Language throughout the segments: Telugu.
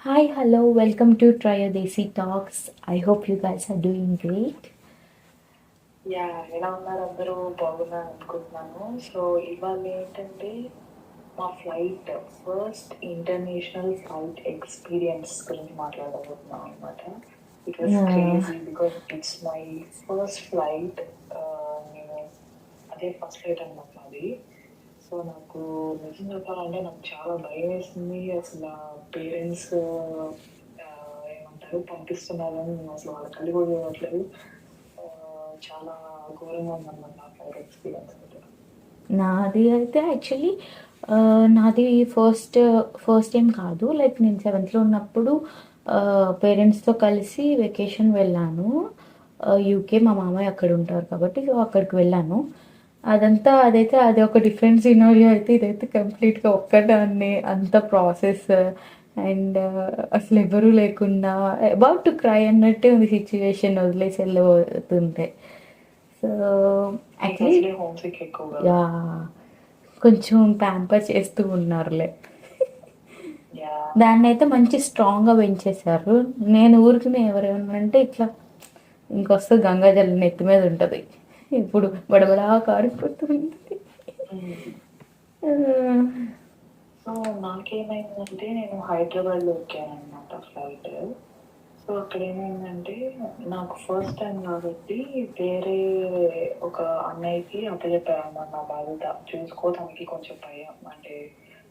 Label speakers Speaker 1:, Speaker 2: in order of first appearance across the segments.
Speaker 1: Hi, hello, welcome to Try Your Desi Talks. I hope you guys are doing great.
Speaker 2: ఎలా ఉన్నారు అందరూ? బాగున్నారు అనుకుంటున్నాను. సో ఇవాళ ఏంటంటే మా ఫస్ట్ ఇంటర్నేషనల్ ఫ్లైట్ ఎక్స్పీరియన్స్ గురించి మాట్లాడబోతున్నాం అనమాట. It was
Speaker 1: Yeah,
Speaker 2: crazy because it's my first flight. నేను అదే ఫస్ట్ ఫ్లైట్ అనమాట నాది. సో నాకు నిజం చెప్పాలంటే నాకు చాలా భయం వేసింది. అసలు పేరెంట్స్ ఏమంటారు పంపిస్తున్నారని నేను అసలు వాళ్ళ కళ్ళు కూడా చూడట్లేదు. చాలా ఘోరంగా ఉందన్నమాట నా ఫ్లైట్ ఎక్స్పీరియన్స్ అయితే.
Speaker 1: నాది అయితే యాక్చువల్లీ నాది ఫస్ట్ టైం కాదు. లైక్ నేను సెవెంత్లో ఉన్నప్పుడు పేరెంట్స్తో కలిసి వెకేషన్ వెళ్ళాను. యూకే మా మామయ్య అక్కడ ఉంటారు కాబట్టి సో అక్కడికి వెళ్ళాను. అదైతే అది ఒక డిఫరెంట్ సినారియో అయితే ఇదైతే కంప్లీట్గా ఒక్కదాన్నే అంత ప్రాసెస్ అండ్ అసలు ఎవరూ లేకుండా అబౌట్ టు క్రై అన్నట్టే ఉంది సిచ్యువేషన్ వదిలేసి వెళ్ళబోతుంటే. సో
Speaker 2: నీకు
Speaker 1: యాక్చువల్లీ
Speaker 2: అసలే హోమ్ సిక్ ఎక్కువ కదా.
Speaker 1: యాహ్! కొంచెం ప్యాంపర్ చేస్తూ ఉన్నారులే.
Speaker 2: యా
Speaker 1: దాన్నైతే మంచి స్ట్రాంగ్‌గా పెంచేశారు. నేను ఊరికనే ఎవరేమన్నారంటే ఇట్లా ఇంకొస్తది గంగాజలం నెత్తి మీద ఉంటది. ఇప్పుడు బడబడా కారిపోతుంది. ఆహ్,
Speaker 2: సో నాకేమైందంటే నేను హైదరాబాద్లో ఎక్కాను అనమాట ఫ్లైట్. సో అక్కడ ఏమైందంటే నాకు ఫస్ట్ టైం కాబట్టి వేరే ఒక అన్నయ్యకి అప్పచెప్పారన్నమాట నా బాధ్యత. చూసుకో తనకి కొంచెం భయం అంటే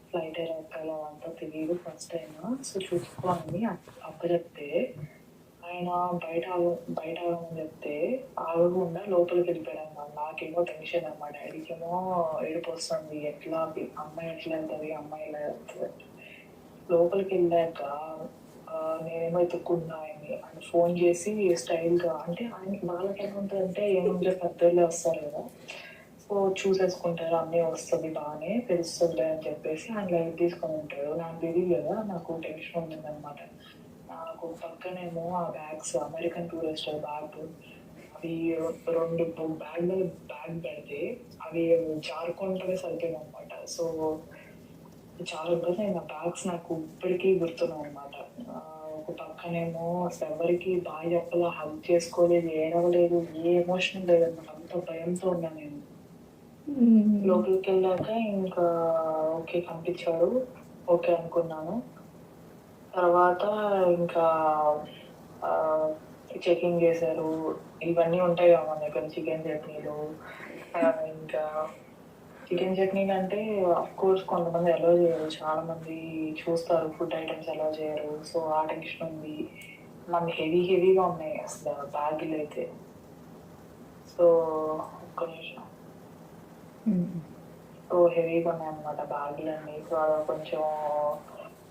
Speaker 2: ఫ్లైట్ ఎలా ఎక్కాలో అంతా తెలియదు ఫస్ట్ టైం. సో చూసుకో అని అప్పచెప్తే ఆయన బయట ఆగమని చెప్తే ఆగకుండా లోపలికి వెళ్ళిపోయాడు అనమాట. నాకేమో టెన్షన్ అనమాట. మా డాడీకేమో ఏడుపు వస్తుంది. అమ్మాయి ఎట్లా వెళ్తుంది, అమ్మాయి ఎలా వెళ్తుంది. లోపలికి వెళ్ళాక నేనేమో ఎత్తుక్కున్నా ఆయన్ని. ఆయన ఫోన్ చేసి స్టైల్గా అంటే ఆయన వాళ్ళకి ఏముంటుందంటే ఏముంటే పెద్దోళ్ళే వస్తారు కదా. సో చూసేసుకుంటారు అన్నీ వస్తుంది బాగానే తెలుస్తుంది అని చెప్పేసి ఆయన లైట్ తీసుకొని ఉంటాడు. నాకు తెలియదు కదా, నాకు టెన్షన్ ఉంటుందన్నమాట. నాకు పక్కనేమో ఆ బ్యాగ్స్ అమెరికన్ టూరిస్ట్ బ్యాగ్ అవి రెండు బ్యాగ్ పెడితే అవి జారుకుంటూనే సరిపోయింది అనమాట. సో చాలా ఇబ్బంది అయింది. ఆ బ్యాగ్స్ నాకు ఇప్పటికీ గుర్తున్నాయి అనమాట. ఒక పక్కనేమో అసలు ఎవరికి బాగా చెప్పలా, హగ్ చేసుకోలేదు, ఏడవలేదు, ఏ ఎమోషన్ లేదన్నమాట. అంత భయంతో ఉన్నాను నేను.
Speaker 1: హ్మ్.
Speaker 2: లోపలికి వెళ్ళాక ఇంకా ఓకే పంపించాడు. ఓకే అనుకున్నాను. తర్వాత ఇంకా చెకింగ్ చేశారు. ఇవన్నీ ఉంటాయి కదా మన దగ్గర చికెన్ చట్నీలు. ఇంకా చికెన్ చట్నీలు అంటే అఫ్ కోర్స్ కొంతమంది అలో చేయరు. చాలా మంది చూస్తారు ఫుడ్ ఐటమ్స్ అలో చేయరు. సో ఆ టెన్షన్ ఉంది. మనకి హెవీగా ఉన్నాయి అసలు బ్యాగులు అయితే. సో ఒక్క నిమిషం.
Speaker 1: హ్మ్.
Speaker 2: సో హెవీగా ఉన్నాయి అనమాట బ్యాగులన్నీ. సో అది కొంచెం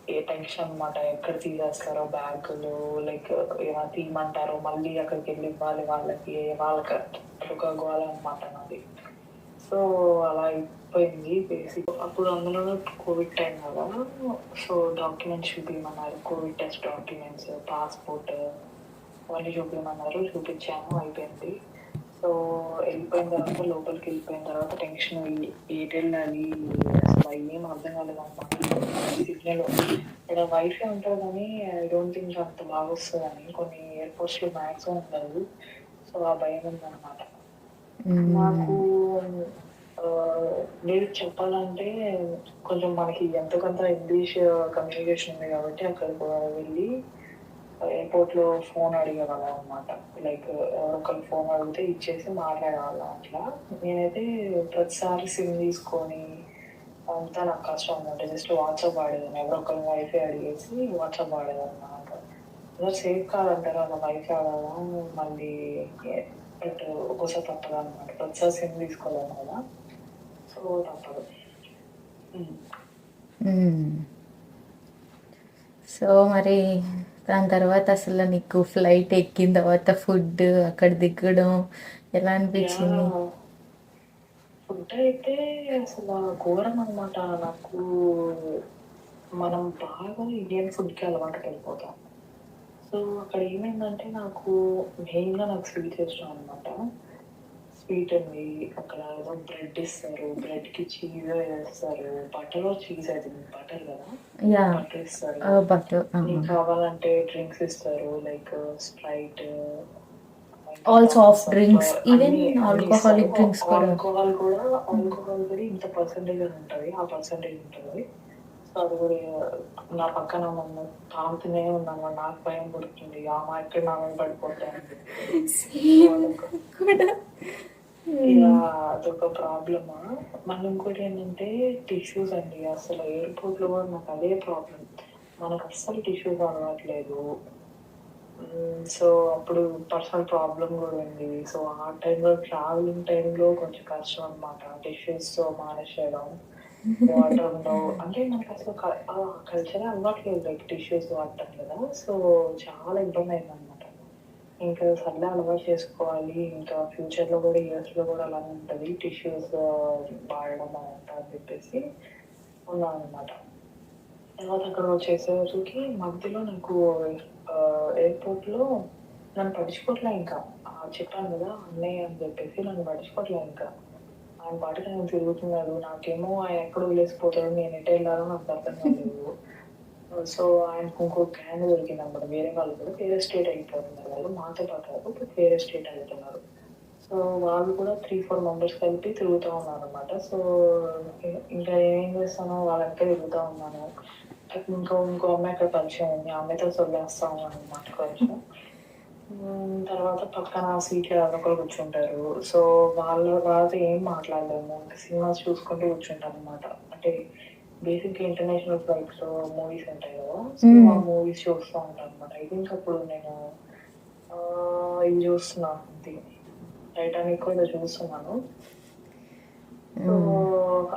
Speaker 2: ఏ టెన్షన్ అనమాట. ఎక్కడ తీసేస్తారో బ్యాగులు, లైక్ ఏమైనా తీయమంటారో మళ్ళీ అక్కడికి వెళ్ళి ఇవ్వాలి వాళ్ళకి ఒక గోల అనమాట నాది. సో అలా అయిపోయింది బేసిక్. అప్పుడు అందులో కోవిడ్ టైం కదా. సో డాక్యుమెంట్స్ చూపించమన్నారు. కోవిడ్ టెస్ట్ డాక్యుమెంట్స్, పాస్పోర్ట్ అవన్నీ చూపించమన్నారు. చూపించాను, అయిపోయింది. సో వెళ్ళిపోయిన తర్వాత లోపలికి వెళ్ళిపోయిన తర్వాత టెన్షన్ ఎటు వెళ్ళాలి అసలు ఏం అర్థం కాలేదన్నమాట. సిగ్నల్ ఇక్కడ వైఫై ఉంటుంది కానీ ఐ డోంట్ థింక్ అంత బాగా వస్తుందని. కొన్ని ఎయిర్పోర్ట్స్లో మ్యాక్సిమం ఉండదు. సో ఆ భయం ఉందన్నమాట నాకు. లేదు చెప్పాలంటే కొంచెం మనకి ఎంతో కొంత ఇంగ్లీష్ కమ్యూనికేషన్ ఉంది కాబట్టి అక్కడికి వెళ్ళి ఎయిర్పోర్ట్లో ఫోన్ అడిగేవాళ్ళం అనమాట. లైక్ ఒకరు ఫోన్ అడిగితే ఇచ్చేసి మాట్లాడేవాళ్ళం అట్లా. నేనైతే ప్రతిసారి సిమ్ తీసుకొని అంతా నాకు కష్టం అనమాట. జస్ట్ వాట్సాప్ వాడేదాన్ని. ఎవరో ఒకరు వైఫై అడిగేసి వాట్సాప్ వాడేదాన్ని అనమాట. అలా సేఫ్ కాదంటారు అలా వైఫై వాడడం. మళ్ళీ బట్ ఒక్కోసారి తప్పదు అనమాట. ప్రతిసారి సిమ్ తీసుకోలేము కదా. సో తప్పదు.
Speaker 1: హ్మ్. సో మరి దాని తర్వాత అసలు నీకు ఫ్లైట్ ఎక్కిన తర్వాత ఫుడ్ అక్కడ దిగడం ఎలా
Speaker 2: యా
Speaker 1: అనిపించింది?
Speaker 2: ఫుడ్ అయితే అసలు ఘోరం అనమాట. నాకు మనం బాగా ఇండియన్ ఫుడ్కి అలవాటు పడిపోతాం. సో అక్కడ ఏమైందంటే నాకు మెయిన్గా నాకు స్వీట్స్ ఇష్టం అనమాట. స్వీట్ ఉంది, అక్కడ ఏదో బ్రెడ్ ఇస్తారు, బ్రెడ్కి చీజ్ వేస్తారు, బటర్లో చీజ్ అది బటర్ కదా,
Speaker 1: యా
Speaker 2: బటర్ ఇస్తారు.
Speaker 1: బటర్
Speaker 2: నీకు కావాలంటే డ్రింక్స్ ఇస్తారు, like Sprite,
Speaker 1: all
Speaker 2: Thums
Speaker 1: soft
Speaker 2: up,
Speaker 1: drinks even
Speaker 2: అన్ని ఇస్తారు.
Speaker 1: ఆల్కహాలిక్ డ్రింక్స్ కూడా.
Speaker 2: ఆల్కహాల్ కూడా ఇంత పర్సంటేజ్ అని ఉంటుంది, ఆ పర్సంటేజ్ ఉంటుంది. సో అది కూడా నా పక్కన నన్ను తాగుతూనే ఉన్నాను, నాకు భయం పుడుతుంది, ఆ మా ఎక్కడ నా మీద పడిపోతాయని చెప్పి.
Speaker 1: కూడా
Speaker 2: ఇలా అదొక ప్రాబ్లమా. మళ్ళీ ఇంకోటి ఏంటంటే టిష్యూస్ అండి, అసలు ఎయిర్పోర్ట్లో కూడా నాకు అదే ప్రాబ్లం, మనకు అస్సలు టిష్యూస్ అలవాట్లేదు. సో అప్పుడు పర్సనల్ ప్రాబ్లం కూడా ఉంది. సో ఆ టైంలో ట్రావెలింగ్ టైంలో కొంచెం కష్టం అనమాట, టిష్యూస్తో మేనేజ్ చేయడం. వాటర్ ఉండవు అంటే మనకు అసలు కల్చరే అలవాట్లేదు, లైక్ టిష్యూస్ వాడటం కదా. సో చాలా ఇబ్బంది అయింది అనమాట. ఇంకా సర్లే అలవాటు చేసుకోవాలి, ఇంకా ఫ్యూచర్లో కూడా ఇయర్స్లో కూడా అలానే ఉంటుంది, టిష్యూస్ వాడడం అంట అని చెప్పేసి ఉన్నాను అనమాట. తర్వాత అక్కడ వచ్చేసరికి మధ్యలో నాకు ఎయిర్పోర్ట్లో నన్ను పట్టించుకోవట్లే ఇంకా. చెప్పాను కదా అన్నయ్య అని చెప్పేసి, నన్ను పట్టించుకోవట్లే ఇంకా. ఆయన పాటికి ఆయన తిరుగుతున్నాడు, నాకేమో ఆయన ఎక్కడ వదిలేసిపోతాడు, నేను ఎటు వెళ్ళాలో నాకు అర్థం కాలేదు. సో ఆయనకు ఇంకో గ్యాంగ్ దొరికింది అనమాట, వేరే వాళ్ళు కూడా వేరే స్టేట్ వెళ్ళిపోతున్నారు, వాళ్ళు మాతో పాటు కాదు బట్ వేరే స్టేట్ వెళ్తున్నారు. సో వాళ్ళు కూడా 3-4 మెంబర్స్ కలిపి తిరుగుతూ ఉన్నారు అనమాట. సో ఇంకా ఏం చేస్తానో వాళ్ళంతా తిరుగుతూ ఉన్నాను. ఇంకో అమ్మాయి అక్కడ పరిచయం ఉంది, ఆ అమ్మాయితో సొల్లేస్తా ఉన్నాను అనమాట కొంచెం. తర్వాత పక్కన సీట్లో ఎవరొకరు కూర్చుంటారు. సో వాళ్ళతో ఏం మాట్లాడలేము, ఇంకా సినిమాస్ చూసుకుంటూ కూర్చుంటాం అనమాట. అంటే బేసిక్గా ఇంటర్నేషనల్ ఫ్లైట్స్లో మూవీస్ ఉంటాయి కదా, సో ఆ మూవీస్ చూస్తూ ఉంటాను అనమాట. ఐ థింక్ అప్పుడు నేను ఇది చూస్తున్నాను, ఇది టైటానిక్ కూడా చూస్తున్నాను. సో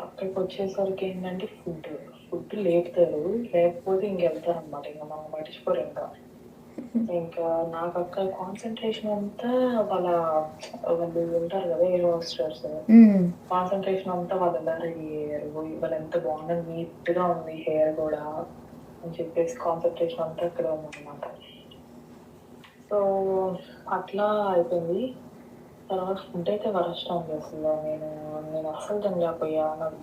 Speaker 2: అక్కడికి వచ్చేసరికి ఏంటంటే ఫుడ్ లేపుతారు, లేకపోతే ఇంకెళ్తారు అనమాట, ఇంకా మనం పట్టించుకోరు ఇంకా. ఇంకా నాకు అక్కడ కాన్సన్ట్రేషన్ అంతా వాళ్ళు ఉంటారు కదా ఎయిర్ హోస్టర్స్, కాన్సన్ట్రేషన్ అంతా వాళ్ళు ఎలా రెడీ అయ్యారు, వాళ్ళు ఎంత బాగుంది, నీట్గా ఉంది హెయిర్ కూడా అని చెప్పేసి కాన్సన్ట్రేషన్ అంతా అక్కడ ఉందన్నమాట. సో అట్లా అయిపోయింది. తర్వాత ఫుడ్ అయితే వరస్ట్ అండి అసలు, నేను అస్సలు తినలేకపోయా. నాకు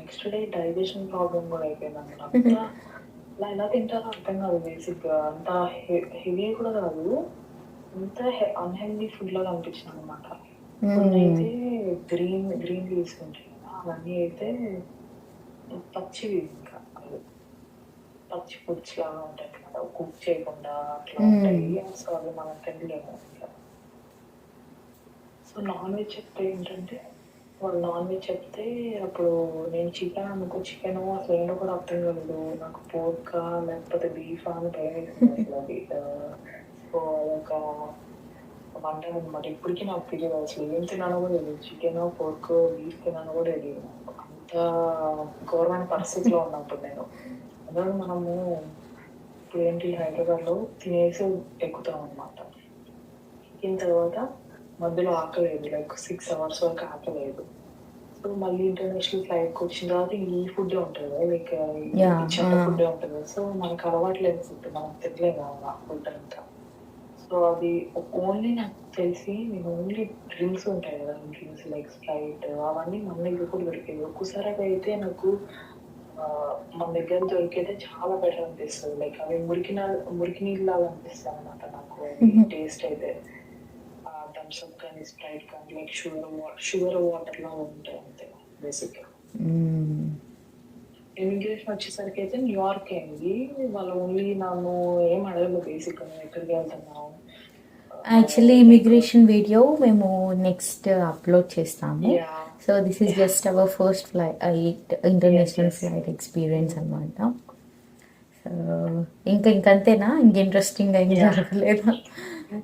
Speaker 2: నెక్స్ట్ డే డైజెషన్ ప్రాబ్లం కూడా అయిపోయింది అనమాట. అంతా అలా ఎలా తింటారో అర్థం కాదు, బేసిక్గా అంత హెవీ కూడా కాదు, అంత అన్హెల్దీ ఫుడ్ లాగా అనిపించింది అనమాట. కొన్ని అయితే గ్రీన్ లీవ్స్ ఉంటాయి కదా, అవన్నీ అయితే పచ్చివి, ఇంకా అవి పచ్చి ఫుడ్స్ లాగా ఉంటాయి అనమాట, కుక్ చేయకుండా అట్లా ఉంటాయి. సో అవి మనం తినలేము. సో నాన్ వెజ్ చెప్తే ఏంటంటే, వాళ్ళు నాన్ వెజ్ చెప్తే అప్పుడు నేను చికెన్ అనుకో, చికెన్ అసలు ఏంటో కూడా అర్థం కాలేదు నాకు, పోర్కా లేకపోతే బీఫా అని భయం వేసింది అసలు అది. సో అదొక వంట అనమాట, ఇప్పటికీ నాకు తెలియదు అసలు ఏం తిన్నానో కూడా తెలియదు, చికెన్ పోర్క్ బీఫ్ తిన్నానో కూడా తెలియదు. అంత ఘోరమైన పరిస్థితిలో ఉన్నప్పుడు నేను, అదే మనము ఇప్పుడు ఏంటి హైదరాబాద్లో తినేసి ఎక్కుతాం అనమాట. ఎక్కిన తర్వాత మధ్యలో ఆకలేదు, లైక్ 6 hours వరకు ఆకలేదు. సో మళ్ళీ ఇంటర్నేషనల్ ఫ్లైట్కి వచ్చిన తర్వాత ఈ ఫుడ్ ఉంటుంది కదా, లైక్ చెత్త ఫుడ్ ఉంటుంది. సో మనకు అలవాట్లేదు ఫుడ్, మనం తినలేము ఆ ఫుడ్ అంతా. సో అది ఓన్లీ నాకు తెలిసి, నేను ఓన్లీ డ్రింక్స్ ఉంటాయి కదా, డ్రింక్స్ లైక్ స్ప్రైట్ అవన్నీ మన దగ్గర కూడా దొరికేది. ఒక్కసారి అయితే నాకు మన దగ్గర దొరికితే చాలా బెటర్ అనిపిస్తుంది, లైక్ అవి మురికి నీళ్ళలాగా అనిపిస్తాయి అనమాట నాకు టేస్ట్ అయితే. థమ్స్అప్ కానీ స్ప్రైట్ కానీ లైక్ షుగర్ వాటర్ లా ఉంటాయి అంతే బేసిక్గా. ఇమిగ్రేషన్ వచ్చేసరికి అయితే న్యూయార్క్ అయింది, వాళ్ళు ఓన్లీ నన్ను ఏం అడగలేదు బేసిక్గా, నేను ఎక్కడికి వెళ్తున్నాను.
Speaker 1: యాక్చువల్లీ ఇమిగ్రేషన్ వీడియో మేము నెక్స్ట్ అప్లోడ్ చేస్తాము. So this is just hour first flight international flight experience అనమాట. సో ఇంకంతేనా, ఇంక ఇంట్రెస్టింగ్ ఏం జరగలేదా?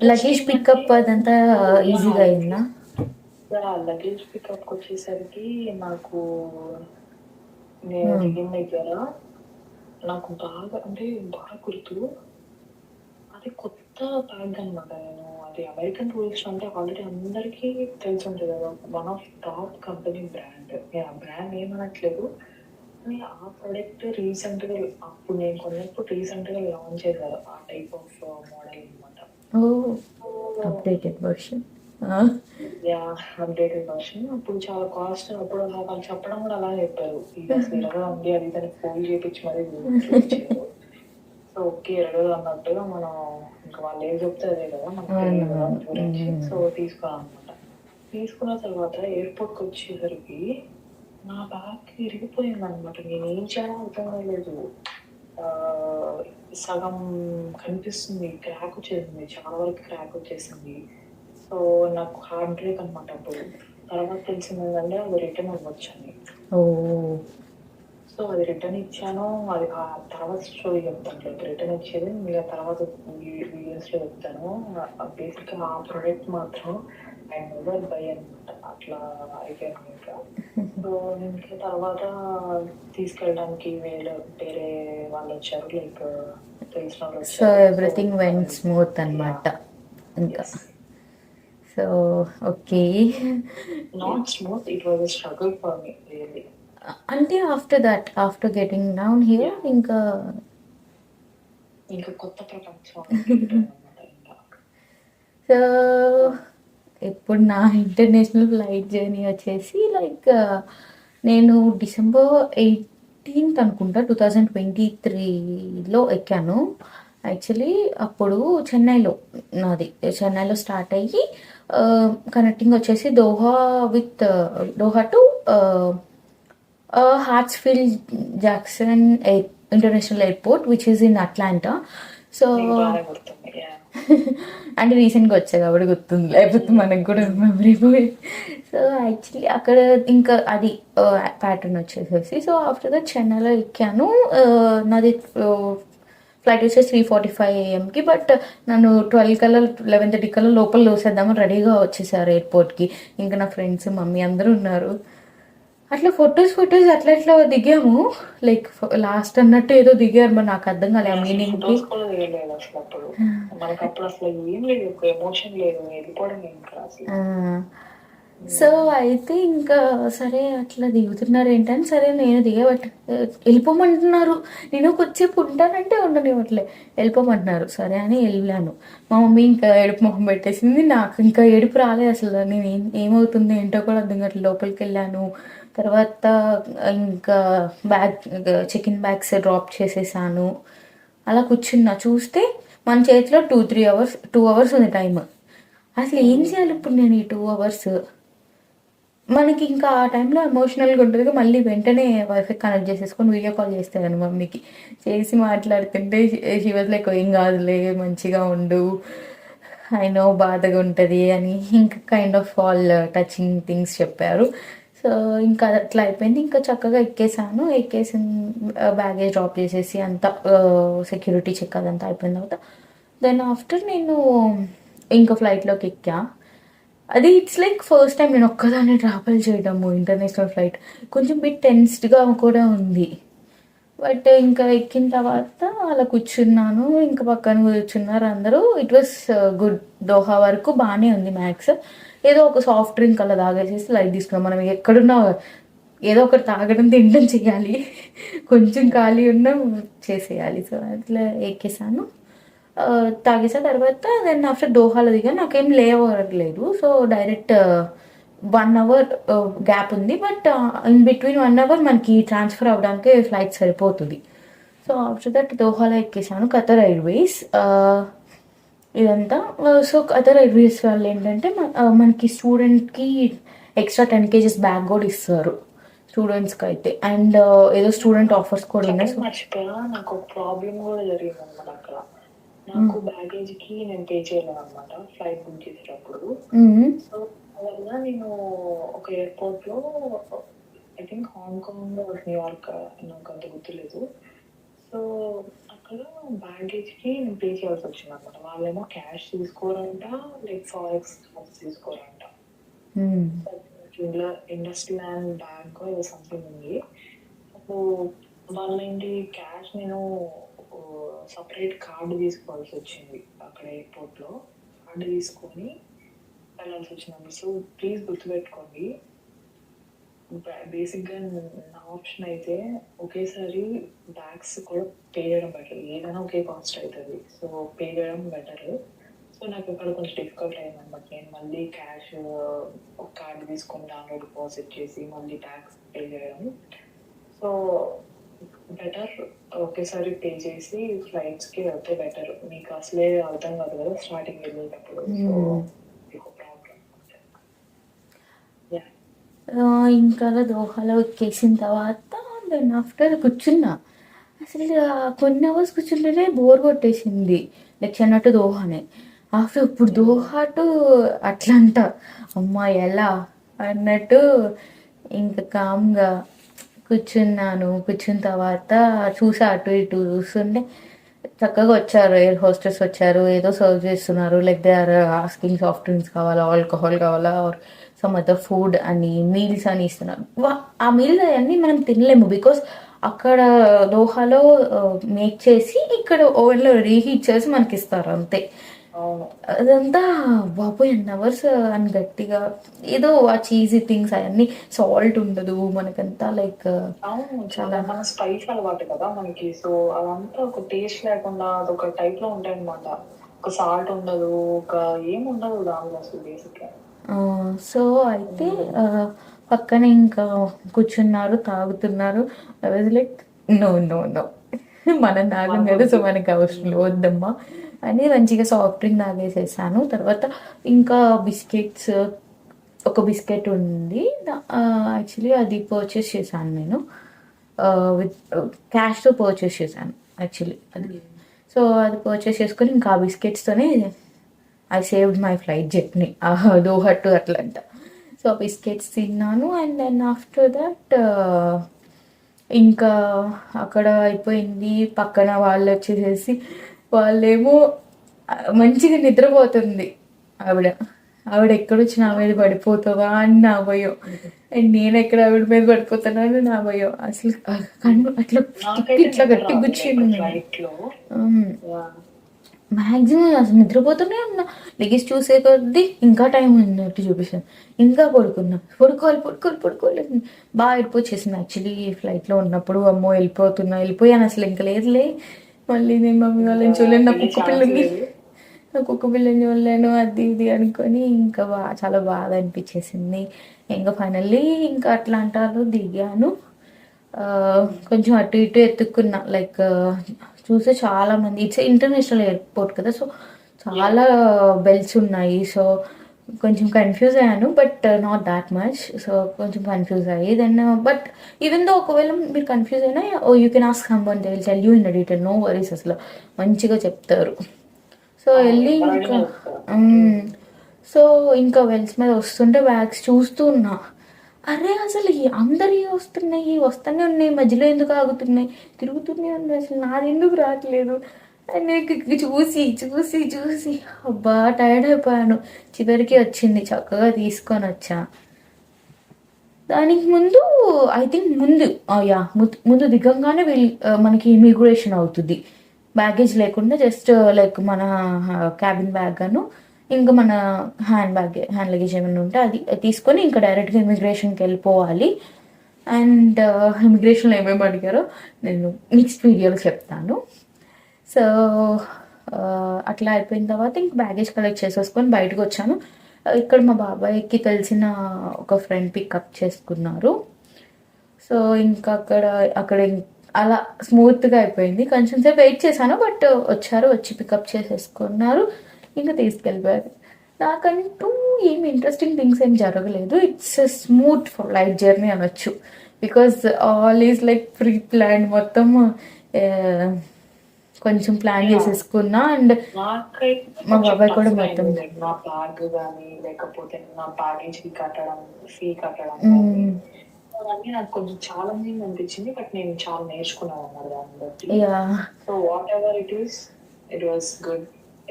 Speaker 1: లగేజ్ పికప్ అదంతా ఈజీగా అయిందా?
Speaker 2: లగేజ్ పికప్కి వచ్చేసరికి నాకు, నేను దిగిన దగ్గర నాకు బాగా గుర్తు, అది కొత్త బ్యాగ్ అనమాట. నేను అది అమెరికన్ టూరిస్ట్ అంటే ఆల్రెడీ అందరికీ తెలిసి ఉంటుంది కదా, one of top company brand. నేను ఆ బ్రాండ్ ఏమనట్లేదు, కానీ ఆ ప్రోడక్ట్ రీసెంట్గా, అప్పుడు నేను కొన్నప్పుడు రీసెంట్గా లాంచ్ చేశారు ఆ టైప్ ఆఫ్ మోడల్ అనమాట.
Speaker 1: Updated version.
Speaker 2: Yeah updated version. అప్పుడు చాలా కాస్ట్. అప్పుడు వాళ్ళు చెప్పడం కూడా అలా చెప్పారు. ఇది అసలు ఇరగా ఉంది, అది దాన్ని ఫోల్డ్ చేయించి మరి చూపించారు. సో ఓకే, ఇరగదు అన్నట్టుగా మనం ఇంకా వాళ్ళు ఏం చెప్తే అదే కదా, మనకు తెలియదు కదా దాని గురించి. సో తీసుకోవాలన్నమాట. తీసుకున్న తర్వాత ఎయిర్పోర్ట్కి వచ్చేసరికి నా బ్యాగ్ ఇరిగిపోయింది అనమాట. నేను ఏం చేయాలో అర్థం కాలేదు. సగం కనిపిస్తుంది, క్రాక్ వచ్చేసింది, చాలా వరకు క్రాక్ వచ్చేసింది. సో నాకు హార్ట్ బ్రేక్ అనమాట. అప్పుడు తర్వాత తెలిసింది ఏంటంటే అది రిటర్న్ అవ్వచ్చు అని. సో అది రిటర్న్ ఇచ్చాను. అది తర్వాత స్టోరీ చెప్తాను. రిటర్న్ ఇచ్చేది మీరు తర్వాత వీడియోస్లో చెప్తాను. బేసిక్గా ఆ ప్రోడక్ట్ మాత్రం ఐ నెవర్ బై అనమాట. అట్లా అయిపోయాను ఇంకా. సో ఇంకా తర్వాత తీసుకెళ్ళడానికి వేరే వాళ్ళు వచ్చారు, లైక్ తెలిసిన వాళ్ళు
Speaker 1: సో
Speaker 2: వచ్చారు.
Speaker 1: ఎవ్రీథింగ్ వెంట్ స్మూత్ అనమాట ఇంకా. So okay,
Speaker 2: not smooth, it was a struggle for me really.
Speaker 1: అంటే ఆఫ్టర్ గెటింగ్ డౌన్ హియర్ ఇంకా
Speaker 2: కొత్త ప్రపంచం.
Speaker 1: సో ఇప్పుడు నా ఇంటర్నేషనల్ ఫ్లైట్ జర్నీ వచ్చేసి లైక్ నేను డిసెంబర్ 18th అనుకుంటా 2023లో ఎక్కాను. యాక్చువల్లీ అప్పుడు చెన్నైలో స్టార్ట్ అయ్యి కనెక్టింగ్ వచ్చేసి Doha to Hartsfield Jackson International Airport which is in Atlanta. So అంటే రీసెంట్గా వచ్చా కాబట్టి గుర్తుంది, లేకపోతే మనకు కూడా మెమరీ పోయి. సో యాక్చువల్లీ అక్కడ ఇంకా అది ప్యాటర్న్ వచ్చేసేసి. సో ఆఫ్టర్ దట్ చెన్నైలో ఎక్కాను. నాది ఫ్లైట్ వచ్చేసి 3:45 AM బట్ నన్ను 12 కల్లా 11:30 కల్లా లోపల లోసేద్దామని రెడీగా వచ్చేసారు ఎయిర్పోర్ట్కి. ఇంకా నా ఫ్రెండ్స్ మమ్మీ అందరూ ఉన్నారు. అట్లా ఫొటోస్ అట్లా దిగాము. లైక్ లాస్ట్ అన్నట్టు ఏదో దిగారు, మరి నాకు అర్థం కాలే ఆ మీనింగ్. సో అయితే ఇంకా సరే అట్లా దిగుతున్నారు ఏంటని, సరే నేను దిగబట్టి వెళ్ళిపోమంటున్నారు. నేను కొద్దిసేపు ఉంటానంటే ఉండనివ్వట్లే, వెళ్ళిపోమంటున్నారు. సరే అని వెళ్ళాను. మా మమ్మీ ఇంకా ఏడుపు మొహం పెట్టేసింది. నాకు ఇంకా ఏడుపు రాలేదు అసలు. నేను ఏమవుతుంది ఏంటో కూడా అర్థం కావట్లేదు. లోపలికి వెళ్ళాను. తర్వాత ఇంకా చెక్ ఇన్ బ్యాగ్స్ డ్రాప్ చేసేసాను. అలా కూర్చున్నా. చూస్తే మన చేతిలో 2 అవర్స్ ఉంది టైం. అసలు ఏం చేయాలి ఇప్పుడు నేను ఈ 2 అవర్స్? మనకి ఇంకా ఆ టైంలో ఎమోషనల్గా ఉంటుంది. మళ్ళీ వెంటనే వైఫై కనెక్ట్ చేసేసుకొని వీడియో కాల్ చేస్తాను మమ్మీకి. చేసి మాట్లాడుతుంటే షీ వాజ్ లైక్ ఏం కాదులే, మంచిగా ఉండు, ఐ నో బాధగా ఉంటుంది అని ఇంకా kind of all touching things చెప్పారు. సో ఇంకా అట్లా అయిపోయింది. ఇంకా చక్కగా ఎక్కేసి బ్యాగేజ్ డ్రాప్ చేసేసి అంతా సెక్యూరిటీ చెక్ అదంతా అయిపోయిన తర్వాత దెన్ ఆఫ్టర్ నేను ఇంకా ఫ్లైట్లోకి ఎక్కా. అది ఇట్స్ లైక్ ఫస్ట్ టైం నేను ఒక్కదాన్ని ట్రావెల్ చేయడము ఇంటర్నేషనల్ ఫ్లైట్. కొంచెం బిట్ టెన్స్డ్గా కూడా ఉంది. బట్ ఇంకా ఎక్కిన తర్వాత అలా కూర్చున్నాను. ఇంకా పక్కన కూర్చున్నారు అందరూ. It was good. దోహా వరకు బాగానే ఉంది. మ్యాక్స్ ఏదో ఒక సాఫ్ట్ డ్రింక్ అలా తాగేసేసి లైట్ తీసుకున్నాం. మనం ఎక్కడున్నా ఏదో ఒకటి తాగడం తినడం చేయాలి. కొంచెం ఖాళీ ఉన్నా చేసేయాలి. సో అట్లా ఎక్కేసాను. తాగేసిన తర్వాత దెన్ ఆఫ్టర్ దోహాలో దిగా. నాకేం ఓవర్ లేదు. సో డైరెక్ట్ 1 అవర్ గ్యాప్ ఉంది. బట్ ఇన్ బిట్వీన్ 1 అవర్ మనకి ట్రాన్స్ఫర్ అవ్వడానికి ఫ్లైట్ సరిపోతుంది. సో ఆఫ్టర్ దట్ దోహాలో ఎక్కేసాను. ఖతర్ ఎయిర్వేస్ ఇదంతా. సో ఖతర్ ఎయిర్వేస్ వాళ్ళు ఏంటంటే మనకి స్టూడెంట్కి ఎక్స్ట్రా 10 kgs బ్యాగ్ కూడా ఇస్తారు స్టూడెంట్స్కి అయితే. అండ్ ఏదో స్టూడెంట్ ఆఫర్స్ కూడా ఉన్నాయి. సో
Speaker 2: నాకు ఒక ప్రాబ్లం కూడా జరిగింది అనమాట అక్కడ. నాకు బ్యాగేజ్ కి నేను పే చేయలేను అనమాట ఫ్లైట్ బుక్ చేసేటప్పుడు. సో వల్ల నేను ఒక ఎయిర్పోర్ట్ లో, ఐ థింక్ హాంకాంగ్ న్యూయార్క్, నాకు అంత గుర్తులేదు. సో అక్కడ బ్యాగేజ్ కి నేను పే చేయాల్సి వచ్చింది అనమాట. వాళ్ళేమో క్యాష్ తీసుకోరంట, లైక్ ఫారెక్స్ తీసుకోరంట. ఇండస్ట్రియల్ బ్యాంక్ ఏదో సంథింగ్ ఉంది. అప్పుడు వాళ్ళేంటి క్యాష్ నేను సపరేట్ కార్డు తీసుకోవాల్సి వచ్చింది అక్కడ ఎయిర్పోర్ట్లో. కార్డు తీసుకొని వెళ్ళాల్సి వచ్చింది. సో ప్లీజ్ గుర్తుపెట్టుకోండి, బేసిక్గా నా ఆప్షన్ అయితే ఒకేసారి బ్యాగ్స్ కూడా పే చేయడం బెటర్. ఏదైనా ఒకే కాస్ట్ అవుతుంది. సో పే చేయడం బెటర్. సో నాకు ఇక్కడ కొంచెం డిఫికల్ట్ అయింది అనమాట. నేను మళ్ళీ క్యాష్ ఒక కార్డు తీసుకొని దాంట్లో డిపాజిట్ చేసి మళ్ళీ ట్యాక్స్ పే చేయడం. సో బెటర్ ఒకేసారి పే చేసి ఫ్లైట్స్కి వెళ్తే బెటర్. మీకు అసలే అర్థం కాదు కదా స్టార్టింగ్ వెళ్ళేటప్పుడు. సో మీకు ప్రాబ్లం.
Speaker 1: ఇంకా దోహాలో ఎక్కేసిన తర్వాత దెన్ ఆఫ్టర్ కూర్చున్నా. అసలు కొన్ని అవర్స్ కూర్చుంటేనే బోర్ కొట్టేసింది. లైక్ అన్నట్టు దోహానే ఆఫ్టర్ ఇప్పుడు దోహా టు అట్లంట అమ్మా ఎలా అన్నట్టు ఇంకా కామ్గా కూర్చున్నాను. కూర్చున్న తర్వాత చూసా అటు ఇటు చూస్తుంటే చక్కగా వచ్చారు, ఎయిర్ హోస్టెస్ వచ్చారు, ఏదో సర్వ్ చేస్తున్నారు. Like they are asking soft drinks కావాలా, ఆల్కహాల్ కావాలా, ఆర్ సమ్ అదర్ ఫుడ్ అని, మీల్స్ అని ఇస్తున్నారు. ఆ మీల్స్ అవన్నీ మనం తినలేము బికాస్ అక్కడ దోహాలో మేక్ చేసి ఇక్కడ ఓవెన్లో రీహీట్ చేసి మనకి ఇస్తారు అంతే. అదంతా బాబోయ్ ఎన్ అవర్స్ అని గట్టిగా ఏదో ఆ చీజీ థింగ్స్ అవన్నీ, సాల్ట్ ఉండదు మనకంతా, లైక్
Speaker 2: చాలా మన స్పైస్ అలవాటు కదా మనకి. సో అదంతా ఒక టేస్ట్ లేకుండా అదొక టైప్ లో ఉంటాయి అనమాట. ఒక సాల్ట్ ఉండదు, ఒక ఏం ఉండదు దానిలో అసలు బేసిక్.
Speaker 1: సో అయితే పక్కన ఇంకా కూర్చున్నారు, తాగుతున్నారు. లైక్ నో నో నో మనం తాగం కదా, సో మనకి అవసరం వద్దమ్మా అని మంచిగా సాఫ్ట్ డ్రింక్ తాగేసేసాను. తర్వాత ఇంకా బిస్కెట్స్, ఒక బిస్కెట్ ఉంది యాక్చువల్లీ అది పర్చేస్ చేశాను నేను విత్ క్యాష్తో పర్చేస్ చేశాను యాక్చువల్లీ అది. సో అది పర్చేస్ చేసుకొని ఇంకా ఆ బిస్కెట్స్తోనే I saved my flight journey Doha to Atlanta. So biscuits తిన్నాను. అండ్ దెన్ ఆఫ్టర్ దట్ ఇంకా అక్కడ అయిపోయింది. పక్కన వాళ్ళు వచ్చేసేసి వాళ్ళేమో మంచిగా నిద్రపోతుంది ఆవిడ. ఎక్కడొచ్చి నా మీద పడిపోతుందా అని నా భయం, అండ్ నేను ఎక్కడ ఆవిడ మీద పడిపోతానని నా భయం. అసలు కన్ను అట్లా ఇట్లా గట్టి కూర్చుంది. మ్యాక్సిమం అసలు నిద్రపోతూనే ఉన్నా. లెగిసి చూసే కొద్దీ ఇంకా టైం ఉన్నట్టు చూపిస్తాను, ఇంకా పడుకోవాలి. బాగా వెళ్ళిపోచేసింది యాక్చువల్లీ ఫ్లైట్లో ఉన్నప్పుడు. అమ్మో వెళ్ళిపోయాను అసలు ఇంకా లేదులే. మళ్ళీ నేను మమ్మీ వాళ్ళని చూడలేను, నా కుక్క పిల్లని చూడలేను, అది ఇది అనుకొని ఇంకా చాలా బాధ అనిపించేసింది. ఇంకా ఫైనల్లీ ఇంకా అట్లాంటాలో దిగాను. కొంచెం అటు ఇటు ఎత్తుక్కున్నా. లైక్ చూస్తే చాలా మంది, ఇట్స్ ఇంటర్నేషనల్ ఎయిర్పోర్ట్ కదా, సో చాలా బెల్ట్స్ ఉన్నాయి. సో కొంచెం కన్ఫ్యూజ్ అయ్యాను, but not that much. So కొంచెం కన్ఫ్యూజ్ అయ్యి దెన్ బట్ ఈవెన్ దో ఒకవేళ మీరు కన్ఫ్యూజ్ అయినా you can ask someone, they will tell you in detail, no worries. అసలు మంచిగా చెప్తారు. సో వెళ్ళి ఇంకా వెల్స్ మీద వస్తుంటే బ్యాగ్స్ చూస్తూ ఉన్నా. అరే అసలు అందరి వస్తూనే ఉన్నాయి, మధ్యలో ఎందుకు ఆగుతున్నాయి, తిరుగుతూనే ఉన్నాయి, అసలు నాది ఎందుకు రావట్లేదు అని చూసి అబ్బా టైర్డ్ అయిపోయాను. చివరికి వచ్చింది, చక్కగా తీసుకొని వచ్చా. దానికి ముందు ఐ థింక్ ముందు దిగంగానే మనకి ఇమిగ్రేషన్ అవుతుంది. బ్యాగేజ్ లేకుండా జస్ట్ లైక్ మన క్యాబిన్ బ్యాగ్ అను ఇంకా మన హ్యాండ్ లగేజ్ ఏమైనా ఉంటే అది తీసుకొని ఇంకా డైరెక్ట్గా ఇమిగ్రేషన్కి వెళ్ళిపోవాలి. అండ్ ఇమిగ్రేషన్లో ఏమేమి అడిగారో నేను నెక్స్ట్ వీడియోలో చెప్తాను. సో అట్లా అయిపోయిన తర్వాత ఇంక బ్యాగేజ్ కలెక్ట్ చేసేసుకొని బయటకు వచ్చాను. ఇక్కడ మా బాబాయ్కి తెలిసిన ఒక ఫ్రెండ్ పికప్ చేసుకున్నారు. సో ఇంకా అక్కడ అలా స్మూత్గా అయిపోయింది. కొంచెం సేపు వెయిట్ చేశాను, బట్ వచ్చి పికప్ చేసేసుకున్నారు, ఇంకా తీసుకెళ్ళిపోయారు. నాకంటూ ఏమి ఇంట్రెస్టింగ్ థింగ్స్ ఏం జరగలేదు. ఇట్స్ స్మూత్ ఫ్లైట్ జర్నీ అనొచ్చు, because all is like pre plan. మొత్తం కొంచెం ప్లాన్ చేసేసుకున్నా. అండ్ మా బాబాయ్ కూడా మొత్తం
Speaker 2: నా బ్యాగ్ కానీ లేకపోతే నా బ్యాగేజ్ కట్టడం, ఫీ కట్టడం అవన్నీ నాకు కొంచెం ఛాలెంజింగ్ అనిపించింది. బట్ నేను చాలా నేర్చుకున్నాను అన్నమాట దాన్ని బట్టి. So whatever it was good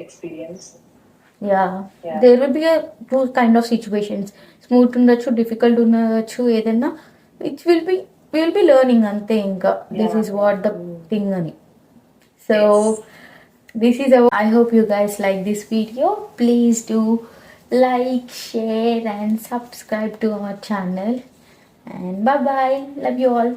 Speaker 2: experience.
Speaker 1: There will be two kind of situations, smooth ఉండొచ్చు, డిఫికల్ట్ ఉండొచ్చు, ఏదైనా విల్ బి లెర్నింగ్ అంతే. ఇంకా this is what the thing అని. So this is I hope you guys like this video. Please do like, share and subscribe to our channel, and bye bye, love you all.